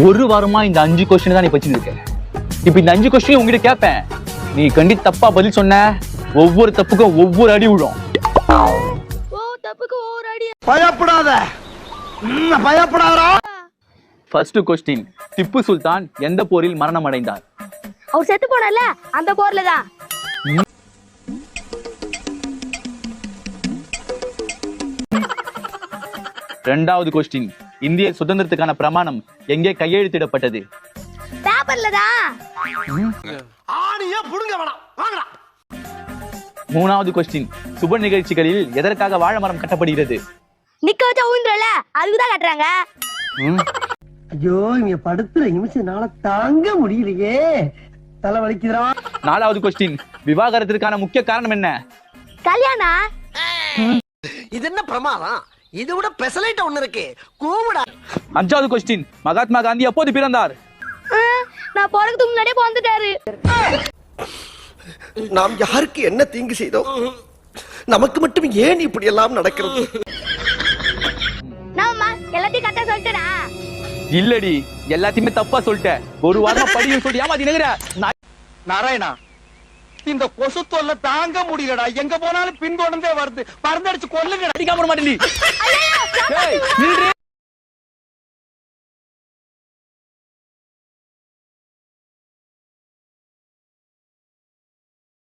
ஒரு வாரமா இந்த 5 கொஸ்டின் தான் நீ படிச்சுட்டு இருக்க. இப்ப இந்த 5 கொஸ்டின் உங்ககிட்ட கேட்பேன், நீ கண்டி தப்பா பதில் சொன்ன ஒவ்வொரு தப்புக்கும் ஒவ்வொரு அடி விடும். பயப்படாத, பயப்படாதா. ஃபர்ஸ்ட் கொஸ்டின், திப்பு சுல்தான் எந்த போரில் மரணம் அடைந்தார்? அவர் செத்து போனார்ல அந்த போர்ல தான். இரண்டாவது கொஸ்டின், இந்திய சுதந்திரத்துக்கான பிரமாணம் எங்கே கையெழுத்திடப்பட்டது? பேப்பர்ல தான். ஆணியே புடுங்க வேணாம், வாங்கடா. மூணாவது கொஸ்டின், சுப நிகழ்ச்சிகளில் எதற்காக வாழை மரம் கட்டப்படுகிறது? நிக்க வச்சா ஊந்துறல அதுக்குதான் கட்டுறாங்க. ஐயோ, இங்க படுத்துற நிமிஷம்னால தாங்க முடியலையே, தலை வலிக்குதுடா. நாலாவது கொஸ்டின், விவாகரத்திற்கான முக்கிய காரணம் என்ன? கல்யாணம். இது என்ன பிரமாதம்? இது விட பெசலைட் ஒண்ணு இருக்கு, கூவுடா. அஞ்சாவது கொஸ்டின், மகாத்மா காந்தி எப்போது பிறந்தார்? நான் போறதுக்கு முன்னாடியே பிறந்துட்டாரு. நாம் யாருக்கு என்ன தீங்கு செய்தோம்? நமக்கு மட்டும் ஏன் இப்படி எல்லாம் நடக்கிறது? நாம எல்லாத்தையும் கரெக்டா சொல்லிட்டேனா? இல்லடி, எல்லாத்தையுமே தப்பா சொல்லிட்ட. ஒரு வாரமா படியும் சொல்லி ஏமாத்தி நிக்கிற. நாராயணா, இந்த கொசு தொல்லை தாங்க முடியலடா. எங்க போனாலும் பின் தொடர்ந்தே வருது. பறந்தடிச்சு கொல்லுங்க. அடிக்காம மாட்டேன்.